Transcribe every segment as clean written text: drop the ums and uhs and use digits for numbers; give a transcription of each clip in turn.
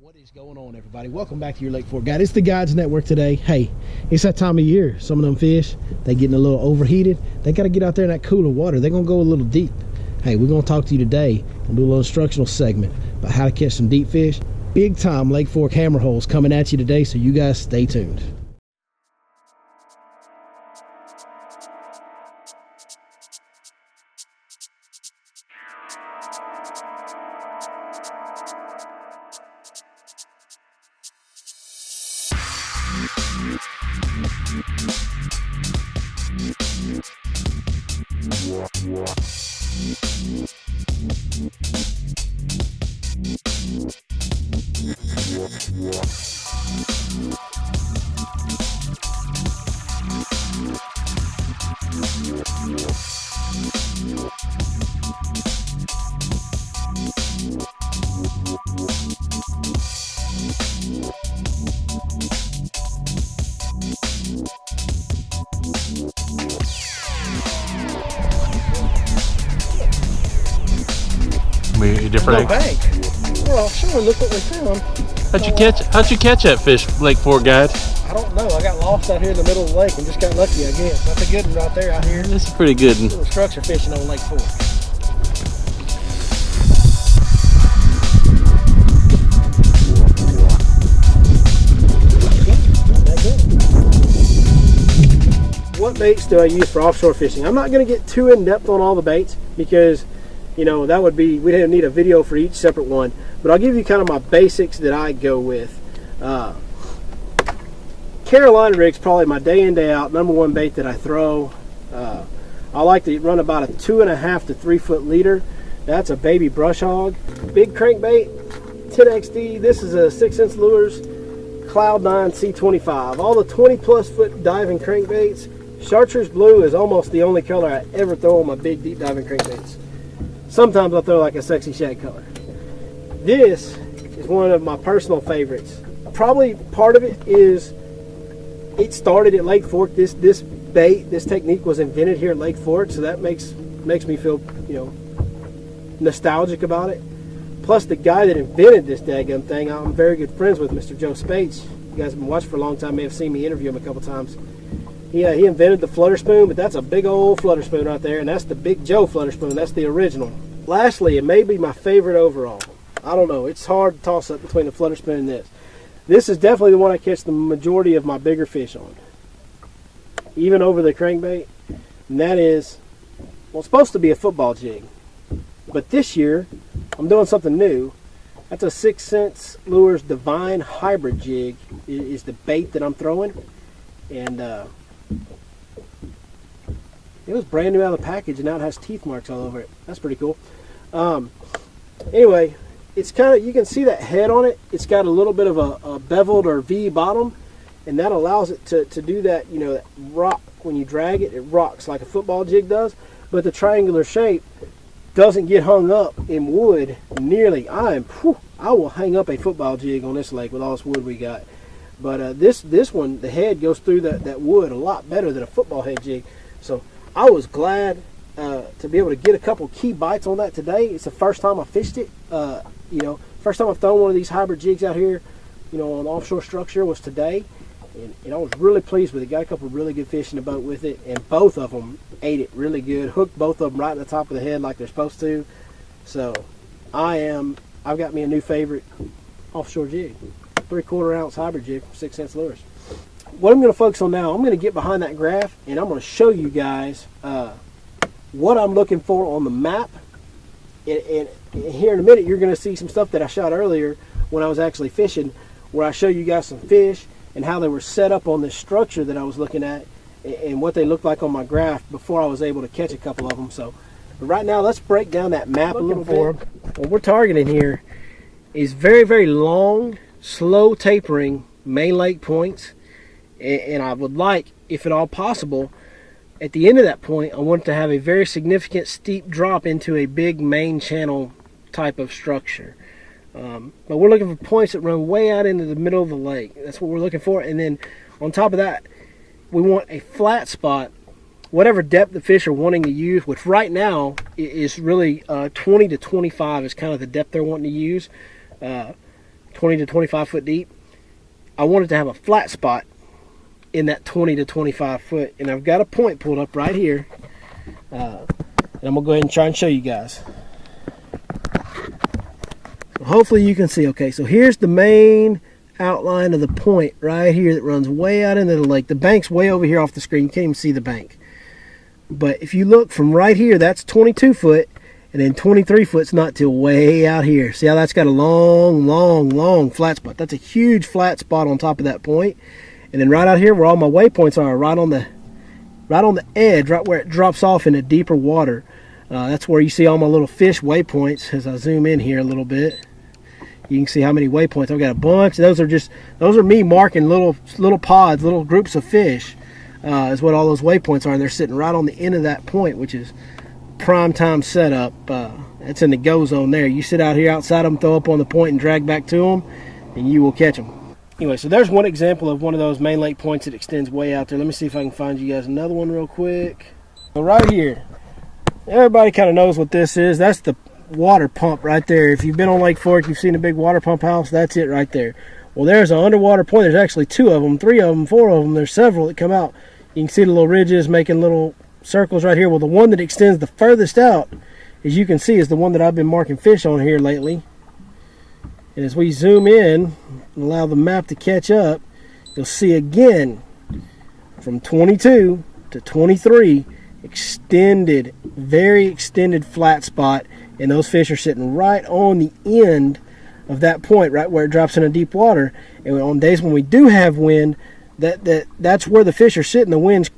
What is going on, everybody? Welcome back to your Lake Fork Guide. It's the Guides Network today. Hey, it's that time of year. Some of them fish, they getting a little overheated. They got to get out there in that cooler water. They're going to go a little deep. Hey, we're going to talk to you today and do a little instructional segment about how to catch some deep fish. Big time Lake Fork hammer holes coming at you today, so you guys stay tuned. Different bank. We're offshore. Look what we found. How'd you catch that fish, Lake Fork Guide? I don't know. I got lost out here in the middle of the lake and just got lucky, I guess. That's a good one right there out here. This is pretty good. Little structure fishing on Lake Fork. What baits do I use for offshore fishing? I'm not going to get too in depth on all the baits because, you know, that would be, we'd need a video for each separate one. But I'll give you kind of my basics that I go with. Carolina rig's probably my day in, day out #1 bait that I throw. I like to run about a 2.5 to 3 foot leader. That's a baby brush hog. Big crankbait, 10XD. This is a 6-inch lures, Cloud9 C25. All the 20+ foot diving crankbaits. Chartreuse blue is almost the only color I ever throw on my big deep diving crankbaits. Sometimes I'll throw like a sexy shad color. This is one of my personal favorites. Probably part of it is it started at Lake Fork. This bait, this technique was invented here at Lake Fork, so that makes me feel, you know, nostalgic about it. Plus the guy that invented this daggum thing, I'm very good friends with, Mr. Joe Spates. You guys have been watching for a long time, may have seen me interview him a couple times. He invented the flutter spoon, but that's a big old flutter spoon right there, and that's the Big Joe flutter spoon. That's the original. Lastly, it may be my favorite overall. I don't know. It's hard to toss up between the flutter spoon and this. This is definitely the one I catch the majority of my bigger fish on, even over the crankbait. And that is, well, it's supposed to be a football jig, but this year I'm doing something new. That's a 6 Cents Lures Divine Hybrid Jig is the bait that I'm throwing, and it was brand new out of the package, and now it has teeth marks all over it. That's pretty cool. Anyway, it's kind of, you can see that head on it. It's got a little bit of a beveled or V bottom, and that allows it to do that, you know, that rock. When you drag it, it rocks like a football jig does, but the triangular shape doesn't get hung up in wood nearly. I will hang up a football jig on this lake with all this wood we got. But this one, the head goes through that wood a lot better than a football head jig. So I was glad to be able to get a couple key bites on that today. It's the first time I fished it. You know, first time I've thrown one of these hybrid jigs out here, you know, on offshore structure was today. And I was really pleased with it. Got a couple of really good fish in the boat with it, and both of them ate it really good. Hooked both of them right in the top of the head like they're supposed to. So I've got me a new favorite offshore jig, 3/4 ounce hybrid jig from 6 Cents Lures. What I'm going to focus on now, I'm going to get behind that graph and I'm going to show you guys what I'm looking for on the map. And here in a minute, you're going to see some stuff that I shot earlier when I was actually fishing, where I show you guys some fish and how they were set up on this structure that I was looking at and what they looked like on my graph before I was able to catch a couple of them. So, but right now, let's break down that map a little bit. What we're targeting here is very, very long, slow tapering main lake points. And I would like, if at all possible, at the end of that point, I want it to have a very significant steep drop into a big main channel type of structure. But we're looking for points that run way out into the middle of the lake. That's what we're looking for. And then on top of that, we want a flat spot, whatever depth the fish are wanting to use, which right now is really 20 to 25 is kind of the depth they're wanting to use. 20 20 to 25 foot deep. I wanted to have a flat spot in that 20 to 25 foot, and I've got a point pulled up right here, and I'm gonna go ahead and try and show you guys. So hopefully you can see. Okay, so here's the main outline of the point right here that runs way out into the lake. The bank's way over here off the screen. You can't even see the bank. But if you look from right here, that's 22 foot, and then 23 foot's not till way out here. See how that's got a long flat spot? That's a huge flat spot on top of that point. And then right out here where all my waypoints are, right on the edge, right where it drops off into deeper water. That's where you see all my little fish waypoints. As I zoom in here a little bit, you can see how many waypoints. I've got a bunch. Those are me marking little pods, little groups of fish. Is what all those waypoints are, and they're sitting right on the end of that point, which is prime time setup. That's in the go zone there. You sit out here outside them, throw up on the point, and drag back to them, and you will catch them. Anyway, so there's one example of one of those main lake points that extends way out there. Let me see if I can find you guys another one real quick. So right here, everybody kind of knows what this is. That's the water pump right there. If you've been on Lake Fork, you've seen a big water pump house. That's it right there. Well, there's an underwater point. There's actually 2 of them, 3 of them, 4 of them. There's several that come out. You can see the little ridges making little circles right here. Well, the one that extends the furthest out, as you can see, is the one that I've been marking fish on here lately. And as we zoom in and allow the map to catch up, you'll see again from 22 to 23 extended, very extended flat spot, and those fish are sitting right on the end of that point, right where it drops into deep water. And on days when we do have wind, that's where the fish are sitting. The wind's,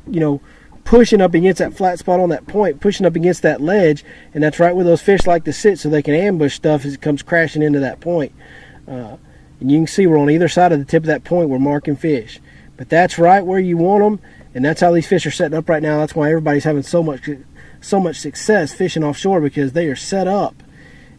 pushing up against that flat spot on that point, pushing up against that ledge, and that's right where those fish like to sit so they can ambush stuff as it comes crashing into that point. And you can see we're on either side of the tip of that point, we're marking fish. But that's right where you want them, and that's how these fish are setting up right now. That's why everybody's having so much success fishing offshore, because they are set up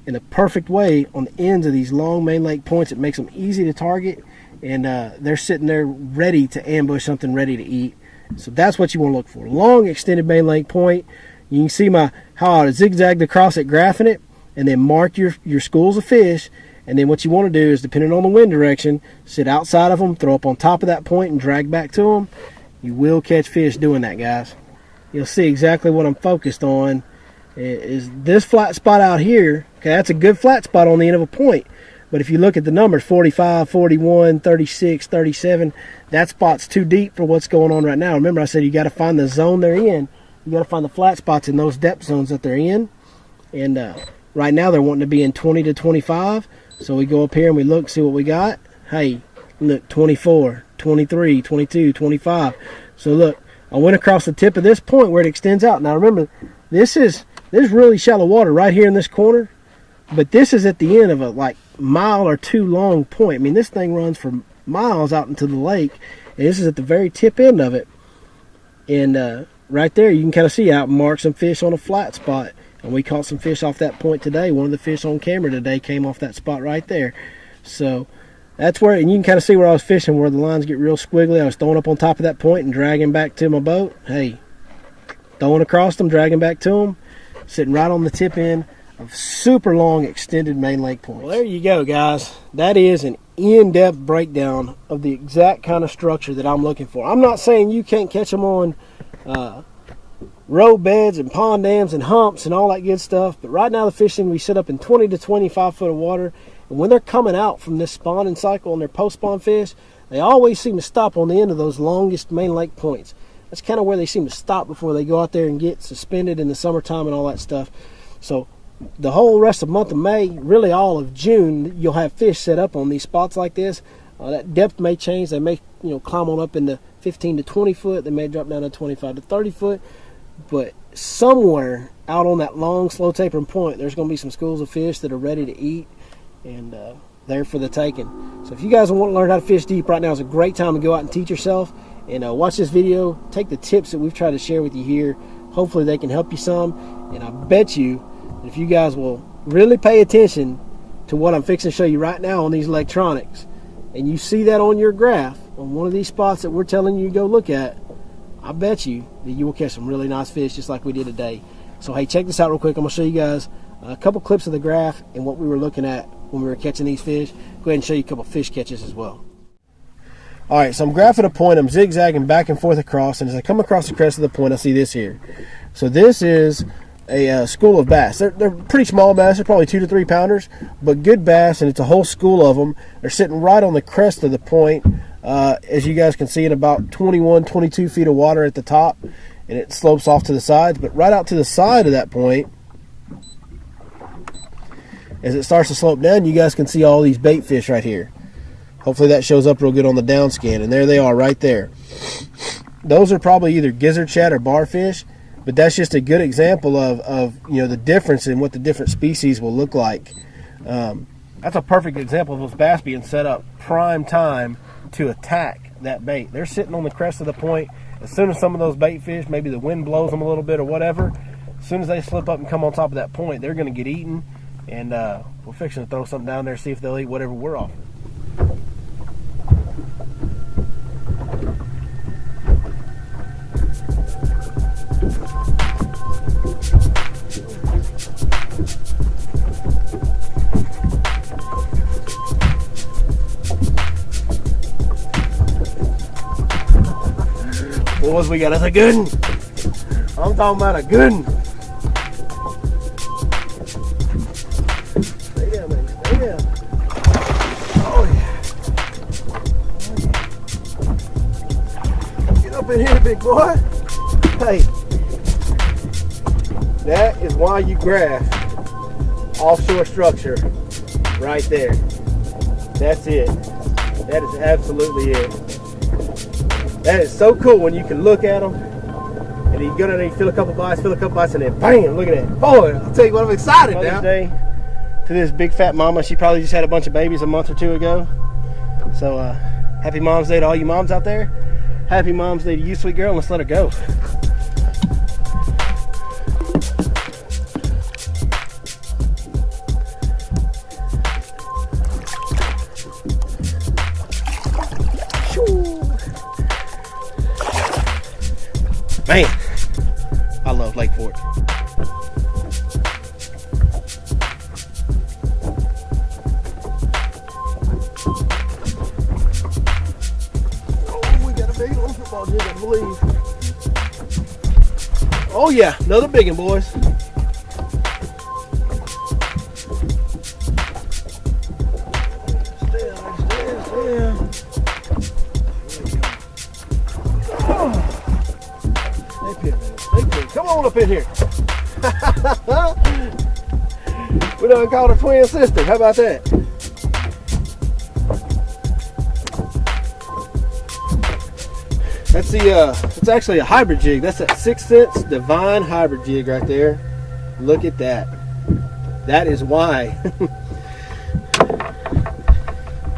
in the perfect way on the ends of these long main lake points. It makes them easy to target, and they're sitting there ready to ambush something, ready to eat. So that's what you want to look for. Long extended main lake point. You can see how I zigzagged across it, graphing it, and then mark your schools of fish. And then what you want to do is, depending on the wind direction, sit outside of them, throw up on top of that point, and drag back to them. You will catch fish doing that, guys. You'll see exactly what I'm focused on is this flat spot out here. Okay, that's a good flat spot on the end of a point. But if you look at the numbers, 45, 41, 36, 37, that spot's too deep for what's going on right now. Remember, I said you got to find the zone they're in. You got to find the flat spots in those depth zones that they're in. And right now they're wanting to be in 20 to 25. So we go up here and we look, see what we got. Hey, look, 24, 23, 22, 25. So look, I went across the tip of this point where it extends out. Now remember, there's really shallow water right here in this corner. But this is at the end of a mile or 2 long point. I mean, this thing runs for miles out into the lake, and this is at the very tip end of it. And right there, you can kind of see I marked some fish on a flat spot, and we caught some fish off that point today. One of the fish on camera today came off that spot right there. So that's where, and you can kind of see where I was fishing, where the lines get real squiggly. I was throwing up on top of that point and dragging back to my boat. Hey, throwing across them, dragging back to them, sitting right on the tip end of super long extended main lake points. Well, there you go, guys. That is an in-depth breakdown of the exact kind of structure that I'm looking for. I'm not saying you can't catch them on road beds and pond dams and humps and all that good stuff, but right now the fish seem to be set up in 20 to 25 foot of water, and when they're coming out from this spawning cycle and their post-spawn fish, they always seem to stop on the end of those longest main lake points. That's kind of where they seem to stop before they go out there and get suspended in the summertime and all that stuff. So the whole rest of the month of May, really all of June, you'll have fish set up on these spots like this. That depth may change. They may climb on up into 15 to 20 foot. They may drop down to 25 to 30 foot. But somewhere out on that long, slow tapering point, there's going to be some schools of fish that are ready to eat and there for the taking. So if you guys want to learn how to fish deep, right now is a great time to go out and teach yourself. And watch this video. Take the tips that we've tried to share with you here. Hopefully they can help you some. And I bet you that if you guys will really pay attention to what I'm fixing to show you right now on these electronics, and you see that on your graph on one of these spots that we're telling you to go look at, I bet you that you will catch some really nice fish just like we did today. So hey, check this out real quick. I'm going to show you guys a couple clips of the graph and what we were looking at when we were catching these fish. Go ahead and show you a couple fish catches as well. All right, so I'm graphing a point. I'm zigzagging back and forth across, and as I come across the crest of the point, I see this here. So this is a school of bass. They're pretty small bass. They're probably 2 to 3 pounders, but good bass, and it's a whole school of them. They're sitting right on the crest of the point, as you guys can see, in about 21, 22 feet of water at the top, and it slopes off to the sides. But right out to the side of that point, as it starts to slope down, you guys can see all these bait fish right here. Hopefully that shows up real good on the down scan, and there they are right there. Those are probably either gizzard shad or barfish, but that's just a good example of the difference in what the different species will look like. That's a perfect example of those bass being set up prime time to attack that bait. They're sitting on the crest of the point. As soon as some of those bait fish, maybe the wind blows them a little bit or whatever, as soon as they slip up and come on top of that point, they're going to get eaten, and we're fixing to throw something down there, see if they'll eat whatever we're offering. Boys, we got us a good one. I'm talking about a good one. Stay down, baby. Stay down. Oh, yeah. Get up in here, big boy. Hey, that is why you graph offshore structure right there. That's it. That is absolutely it. That is so cool when you can look at them and you go down there, you feel a couple bites, and then bam, look at that. Boy, I'll tell you what, I'm excited now. Day to this big fat mama. She probably just had a bunch of babies a month or two ago. So happy Mom's Day to all you moms out there. Happy Mom's Day to you, sweet girl, and let's let her go. Man, I love Lake Fork. Oh, we got a big one football jig, I believe. Oh yeah, another big one, boys. Stay. Come on up in here. We done called her twin sister. How about that? That's it's actually a hybrid jig. That's that 6 Sense Divine hybrid jig right there. Look at that. That is why.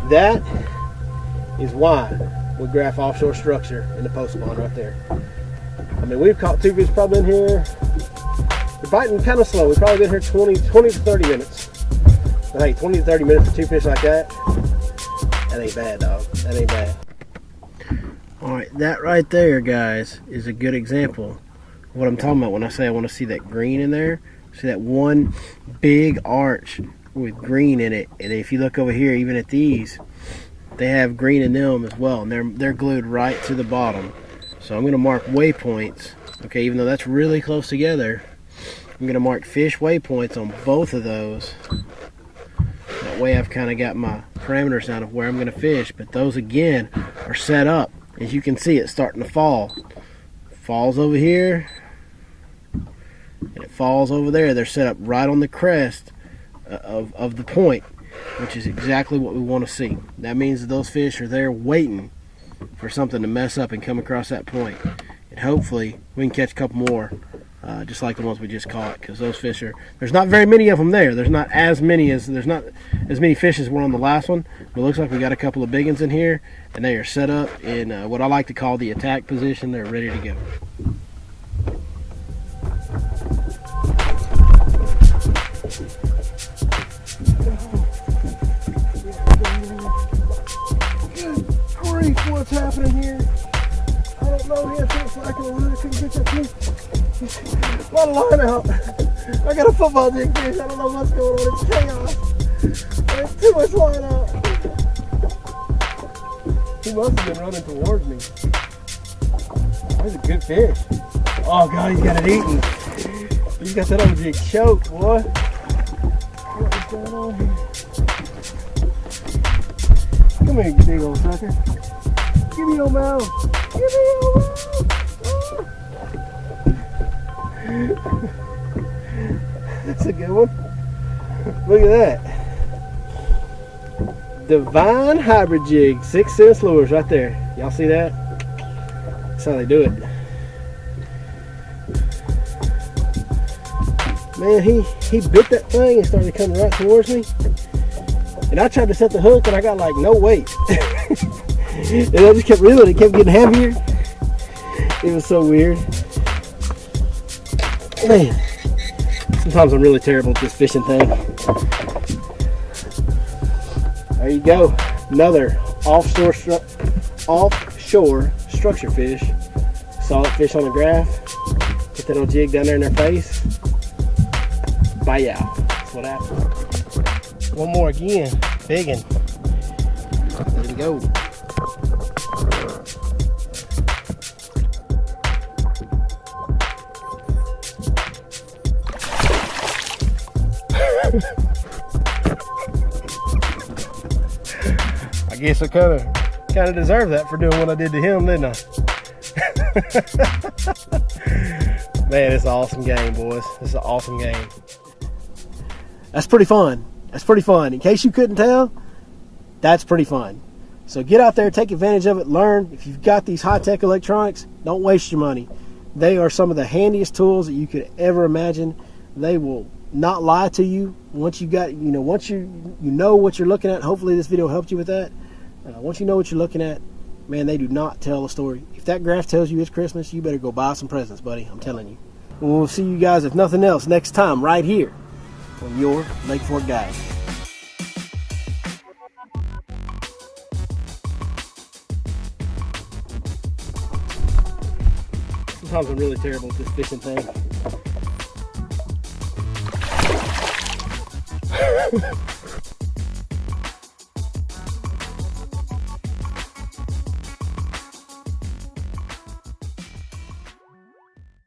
That is why we graph offshore structure in the post pond right there. I mean, we've caught 2 fish probably in here. We're biting kind of slow. We've probably been here 20 to 30 minutes. But hey, 20 to 30 minutes for 2 fish like that, that ain't bad, dog. That ain't bad. Alright, that right there, guys, is a good example of what I'm talking about when I say I want to see that green in there. See that one big arch with green in it. And if you look over here, even at these, they have green in them as well. And they're glued right to the bottom. So I'm going to mark waypoints, okay, even though that's really close together. I'm going to mark fish waypoints on both of those. That way I've kind of got my parameters out of where I'm going to fish. But those, again, are set up. As you can see, it's starting to fall. Falls over here, and it falls over there. They're set up right on the crest of the point, which is exactly what we want to see. That means that those fish are there waiting for something to mess up and come across that point, and hopefully we can catch a couple more just like the ones we just caught, because those fish there's not very many of them there. There's not as many fish as were on the last one, but it looks like we got a couple of big ones in here, and they are set up in what I like to call the attack position. They're ready to go. What's happening here? I don't know. He had something slacking around. I couldn't get that thing. A lot of line out. I got a football jig fish. I don't know what's going on. It's chaos. There's too much line out. He must have been running towards me. That's a good fish. Oh God, he's got it eaten. He's got that old jig choked, boy. What is going on here? Come here, you big old sucker. Give me your mouth. Give me your mouth. Oh. That's a good one. Look at that. Divine hybrid jig, 6 cents lures right there. Y'all see that? That's how they do it. Man, he bit that thing and started coming right towards me. And I tried to set the hook and I got like no weight. And I just kept reeling, it kept getting heavier. It was so weird. Man, sometimes I'm really terrible at this fishing thing. There you go. Another offshore structure fish. Saw that fish on the graph. Put that old jig down there in their face. Bye out. That's what happened. One more again. Big one. There we go. I guess I kind of deserved that for doing what I did to him, didn't I? Man, it's an awesome game, boys. It's an awesome game. That's pretty fun. That's pretty fun. In case you couldn't tell, that's pretty fun. So get out there, take advantage of it, learn. If you've got these high-tech electronics, don't waste your money. They are some of the handiest tools that you could ever imagine. They will not lie to you once you got, once you know what you're looking at. Hopefully this video helped you with that. Once you know what you're looking at, man, they do not tell a story. If that graph tells you it's Christmas, you better go buy some presents, buddy. I'm telling you. And we'll see you guys, if nothing else, next time right here on your Lake Fork Guide. Sometimes I'm really terrible at this fishing thing.